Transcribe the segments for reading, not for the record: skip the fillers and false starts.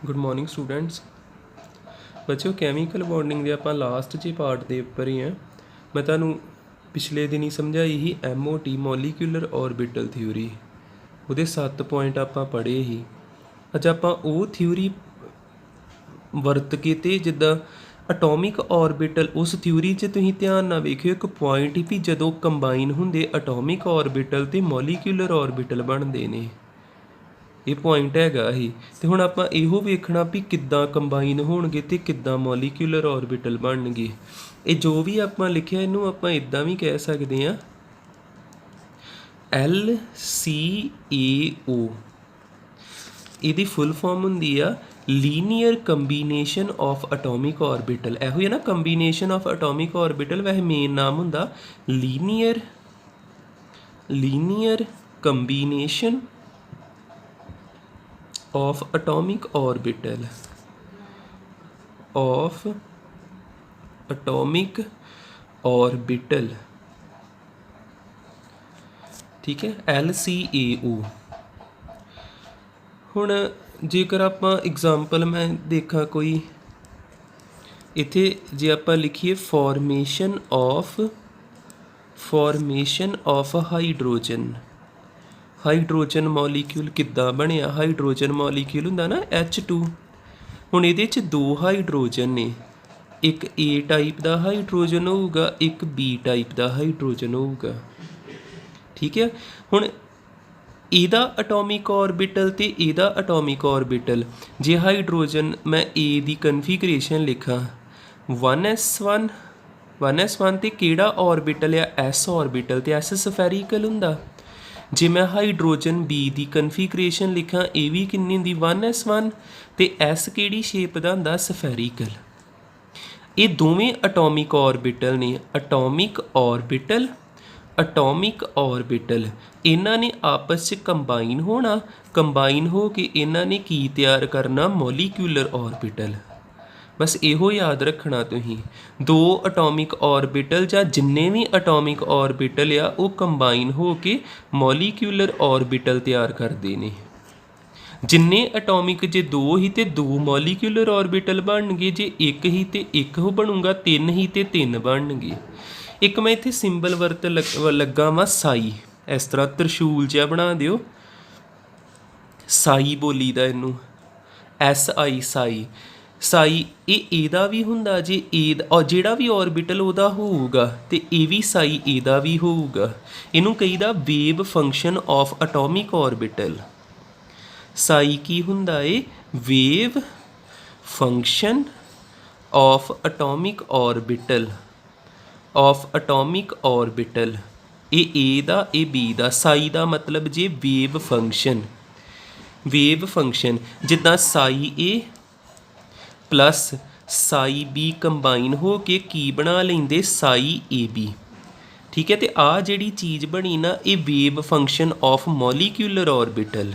Good morning students. बच्चों chemical bonding के आप लास्ट जे पार्ट के उपर ही हैं। मैं तुहानूं पिछले दिन ही समझाई ही MOT मॉलीक्यूलर ऑर्बिटल थ्योरी, वो 7 पॉइंट आप पढ़े ही। अज आप थ्योरी वरत के तो जिद्दां अटोमिक ऑर्बिटल उस थ्योरी च तुसीं ध्यान नाल वेखियो एक पॉइंट ही भी जदों कंबाइन हुंदे अटोमिक ऑर्बिटल तो मॉलीक्यूलर ऑर्बिटल बनते हैं। ये पॉइंट हैगा ही। तो हुण आपां इहो वेखना भी किद्दां कंबाइन होणगे ते किद्दां मॉलीक्यूलर ऑर्बिटल बनणगे। ये जो भी आपां लिखिया इहनूं आपां इदां भी कह सकदे हां LCAO। इहदी फुल फॉर्म हुंदी आ linear combination of atomic orbital. इहो ही है ना कंबीनेशन ऑफ अटोमिक ऑर्बिटल, वैसे मेन नाम हुंदा linear combination of atomic orbital ठीक है, LCAO। हुण जेकर आप एग्जाम्पल मैं देखा कोई इत्थे जे आप लिखिए फॉर्मेशन ऑफ हाइड्रोजन मॉलीक्यूल किद्दां बनिया। हाइड्रोजन मॉलीक्यूल हुंदा ना H2। हुण इहदे च 2 हाइड्रोजन ने, एक A टाइप का हाइड्रोजन होगा, एक B टाइप का हाइड्रोजन होगा। ठीक है, हुण इहदा अटोमिक ऑर्बिटल ते इहदा अटोमिक ऑर्बिटल, जे हाइड्रोजन मैं A दी कन्फिगरेशन लिखा 1s1 ते किहड़ा ऑर्बिटल आ S ऑर्बिटल, ते S स्फेरिकल हुंदा। जे मैं हाइड्रोजन B की कन्फिगरेशन लिखा ये भी कितनी होंगी 1s1 ते S किहड़ी शेप का हुंदा स्फेरिकल। ये दोवें अटोमिक ऑर्बिटल ने, अटोमिक ऑर्बिटल इन्हां ने आपस में कंबाइन होना, कंबाइन हो के इन्हां ने की तैयार करना मॉलीक्यूलर ऑर्बिटल। बस इहो याद रखना तुसीं, 2 अटोमिक ऑर्बिटल या जिन्ने भी अटोमिक ऑर्बिटल आ वो कंबाइन हो के मॉलीक्यूलर ऑर्बिटल तैयार करते हैं। जिन्ने अटोमिक जे 2 ही तो 2 मॉलीक्यूलर ऑर्बिटल बनणगे, जे 1 ही तो 1 हो बनूगा, 3 ही तो 3 बनणगे। एक मैं इत्थे सिंबल वरत लगा वा साई, इस तरह त्रिशूल जिहा बना दिओ, साई बोली दा इनू SI साई ਇਹਦਾ भी हुंदा जे और ਜਿਹੜਾ भी ऑर्बिटल ਉਹਦਾ ਹੋਊਗਾ ਤੇ ਇਹ ਵੀ ਸਾਈ ਇਹਦਾ ਵੀ ਹੋਊਗਾ। ਇਹਨੂੰ ਕਹੀਦਾ wave function of atomic orbital. Psi ਕੀ ਹੁੰਦਾ ਏ wave function of atomic orbital. ਇਹ A ਦਾ ਇਹ B ਦਾ, ਸਾਈ ਦਾ मतलब ਜੇ ਵੇਵ फंक्शन जिद्दां psi A plus psi B combine हो के की बना लेंदे साई AB। ठीक है, तो आ जिहड़ी चीज़ बनी ना ये wave function of molecular orbital,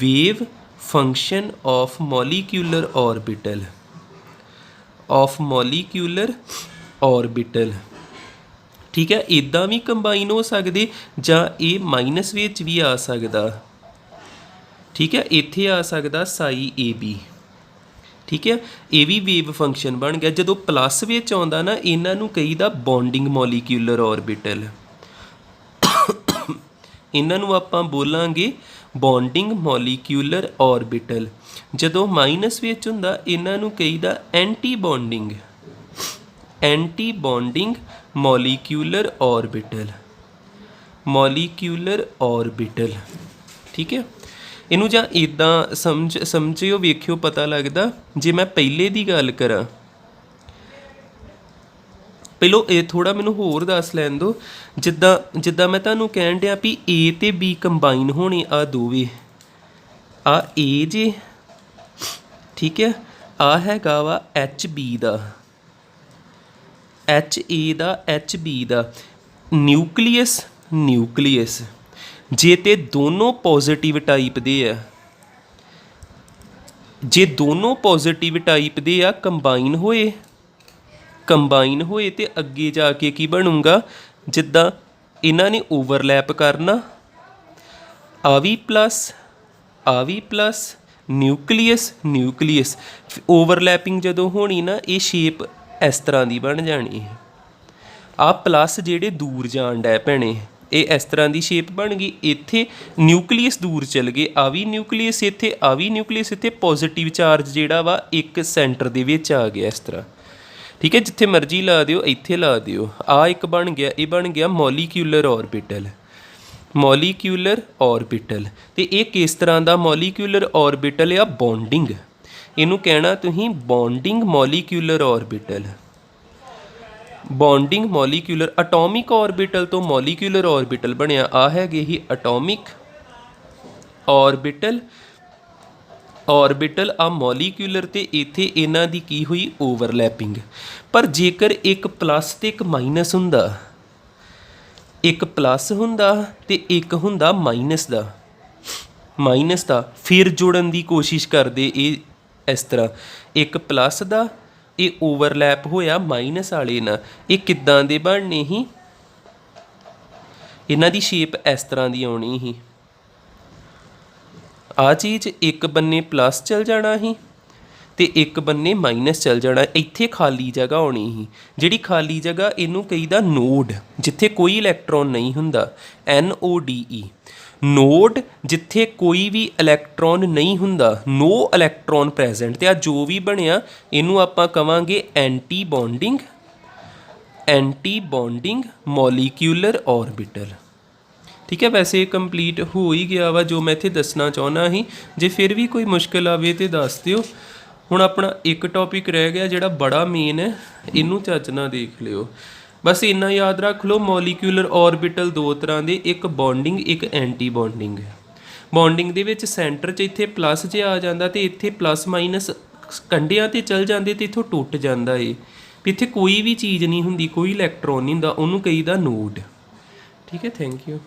wave function of molecular orbital. ठीक है, इदां भी कंबाइन हो सकते जां ये माइनस विच भी आ सकदा। ठीक है, इत्थे आ सकदा साई AB। ठीक है, ये भी वेव फंक्शन बन गया। जो प्लस विच आउंदा ना इन्हां नूं कहीदा बॉन्डिंग मॉलीक्यूलर ऑर्बिटल। इन्हां नूं आपां बोलांगे बॉन्डिंग मॉलीक्यूलर ऑर्बिटल। जो माइनस विच हुंदा इन्हां नूं कहीदा एंटी बॉन्डिंग मॉलीक्यूलर ऑर्बिटल। ठीक है, इनू जां इदां समझिओ वेखिओ पता लगदा। जे मैं पहले दी गल करा, पहलों ये थोड़ा मैनू होर दस लैन दो। जिद्दां मैं तुहानूं कहण दिया भी A ते B कंबाइन होने आ दोवें, आ A जे, ठीक है, आ हैगा वा HB दा, HA दा HB दा न्यूक्लीअस जे ते दोनों पॉजिटिव टाइप दे आ, जे दोनों पॉजिटिव टाइप दे आ कंबाइन होए तो अगे जाके की बनूगा जिद्दां इन्हां ने ओवरलैप करना, आ भी प्लस ਨਿਊਕਲੀਅਸ ਨਿਊਕਲੀਅਸ ਓਵਰਲੈਪਿੰਗ ਜਦੋਂ ਹੋਣੀ ਨਾ ਇਹ ਸ਼ੇਪ ਇਸ ਤਰ੍ਹਾਂ ਦੀ ਬਣ ਜਾਣੀ ਹੈ। ਆ ਪਲੱਸ ਜਿਹੜੇ ਦੂਰ ਜਾਣ ਡੈ ਪੈਣੇ ਇਹ ਇਸ ਤਰ੍ਹਾਂ ਦੀ ਸ਼ੇਪ ਬਣ ਗਈ। ਇੱਥੇ ਨਿਊਕਲੀਅਸ ਦੂਰ ਚਲ ਗਏ, ਆ ਵੀ ਨਿਊਕਲੀਅਸ ਇੱਥੇ, ਆ ਵੀ ਨਿਊਕਲੀਅਸ ਇੱਥੇ, ਪੋਜ਼ੀਟਿਵ ਚਾਰਜ ਜਿਹੜਾ ਵਾ ਇੱਕ ਸੈਂਟਰ ਦੇ ਵਿੱਚ ਆ ਗਿਆ ਇਸ ਤਰ੍ਹਾਂ। ਠੀਕ ਹੈ, ਜਿੱਥੇ ਮਰਜ਼ੀ ਲਾ ਦਿਓ, ਇੱਥੇ ਲਾ ਦਿਓ। ਆ ਇੱਕ ਬਣ ਗਿਆ, ਇਹ ਬਣ ਗਿਆ ਮੋਲੀਕਿਊਲਰ ਔਰਬਿਟਲ। ਮੋਲੀਕਿਊਲਰ ਔਰਬਿਟਲ ਤੇ ਇਹ ਕਿਸ ਤਰ੍ਹਾਂ ਦਾ ਮੋਲੀਕਿਊਲਰ ਔਰਬਿਟਲ ਆ? ਬੌਂਡਿੰਗ। ਇਹਨੂੰ ਕਹਿਣਾ ਤੁਸੀਂ bonding molecular orbital. Bonding molecular atomic orbital ਤੋਂ ਮੋਲੀਕਿਊਲਰ ਔਰਬਿਟਲ ਬਣਿਆ। ਆ ਹੈਗੇ ਹੀ ਅਟੋਮਿਕ ਔਰਬਿਟਲ। ਔਰਬਿਟਲ ਆ ਮੋਲੀਕਿਊਲਰ ਤੇ ਇੱਥੇ ਇਹਨਾਂ ਦੀ ਕੀ ਹੋਈ? ਓਵਰਲੈਪਿੰਗ। ਪਰ ਜੇਕਰ ਇੱਕ ਪਲੱਸ ਤੇ ਇੱਕ ਮਾਈਨਸ ਹੁੰਦਾ, ਇੱਕ ਪਲੱਸ ਹੁੰਦਾ ਤੇ ਇੱਕ ਹੁੰਦਾ ਮਾਈਨਸ ਦਾ ਫਿਰ ਜੁੜਨ ਦੀ ਕੋਸ਼ਿਸ਼ ਕਰਦੇ ਇਹ ਇਸ ਤਰ੍ਹਾਂ। ਇੱਕ ਪਲੱਸ ਦਾ ਇਹ ਓਵਰਲੈਪ ਹੋਇਆ ਮਾਈਨਸ ਵਾਲੇ ਨਾਲ, ਇਹ ਕਿੱਦਾਂ ਦੇ ਬਣਨੇ ਸੀ? ਇਹਨਾਂ ਦੀ ਸ਼ੇਪ ਇਸ ਤਰ੍ਹਾਂ ਦੀ ਆਉਣੀ ਸੀ। ਆ ਚੀਜ਼ ਇੱਕ ਬੰਨੇ ਪਲੱਸ ਚਲ ਜਾਣਾ ਸੀ ਤੇ ਇੱਕ ਬੰਨੇ ਮਾਈਨਸ ਚਲ ਜਾਣਾ। ਇੱਥੇ ਖਾਲੀ ਜਗ੍ਹਾ ਹੋਣੀ ਸੀ, ਜਿਹੜੀ ਖਾਲੀ ਜਗ੍ਹਾ ਇਹਨੂੰ ਕਹੀਦਾ ਨੋਡ, ਜਿੱਥੇ ਕੋਈ ਇਲੈਕਟ੍ਰੋਨ ਨਹੀਂ ਹੁੰਦਾ। NODE ਨੋਡ, ਜਿੱਥੇ ਕੋਈ ਵੀ ਇਲੈਕਟ੍ਰੋਨ ਨਹੀਂ ਹੁੰਦਾ, ਨੋ ਇਲੈਕਟ੍ਰੋਨ ਪ੍ਰੈਜ਼ੈਂਟ। ਤੇ ਆ ਜੋ ਵੀ ਬਣਿਆ ਇਹਨੂੰ ਆਪਾਂ ਕਵਾਂਗੇ ਐਂਟੀ ਬੌਂਡਿੰਗ ਮੋਲੀਕਿਊਲਰ ਔਰਬਿਟਲ। ਠੀਕ ਹੈ, ਵੈਸੇ ਕੰਪਲੀਟ ਹੋ ਹੀ ਗਿਆ ਵਾ ਜੋ ਮੈਂ ਇੱਥੇ ਦੱਸਣਾ ਚਾਹੁੰਦਾ ਸੀ। ਜੇ ਫਿਰ ਵੀ ਕੋਈ ਮੁਸ਼ਕਿਲ ਆਵੇ ਤਾਂ ਦੱਸ ਦਿਓ। ਹੁਣ ਆਪਣਾ ਇੱਕ ਟੌਪਿਕ ਰਹਿ ਗਿਆ ਜਿਹੜਾ ਬੜਾ ਮੇਨ ਹੈ, ਇਹਨੂੰ ਚੱਜ ਨਾਲ ਦੇਖ ਲਿਓ। ਬਸ ਇੰਨਾ ਯਾਦ ਰੱਖ ਲਓ, ਮੋਲੀਕਿਊਲਰ ਔਰਬਿਟਲ ਦੋ ਤਰ੍ਹਾਂ ਦੇ, ਇੱਕ ਬੌਂਡਿੰਗ ਇੱਕ ਐਂਟੀ ਬੌਂਡਿੰਗ। ਬੌਂਡਿੰਗ ਦੇ ਵਿੱਚ ਸੈਂਟਰ 'ਚ ਇੱਥੇ ਪਲੱਸ ਜੇ ਆ ਜਾਂਦਾ ਤੇ ਇੱਥੇ ਪਲੱਸ ਮਾਈਨਸ ਕੰਢਿਆਂ 'ਤੇ ਚਲ ਜਾਂਦੇ ਤੇ ਇੱਥੋਂ ਟੁੱਟ ਜਾਂਦਾ ਏ। ਵੀ ਇੱਥੇ ਕੋਈ ਵੀ ਚੀਜ਼ ਨਹੀਂ ਹੁੰਦੀ, ਕੋਈ ਇਲੈਕਟ੍ਰੋਨ ਨਹੀਂ ਹੁੰਦਾ, ਉਹਨੂੰ ਕਹੀਦਾ ਨੋਡ। ਠੀਕ ਹੈ, ਥੈਂਕ ਯੂ।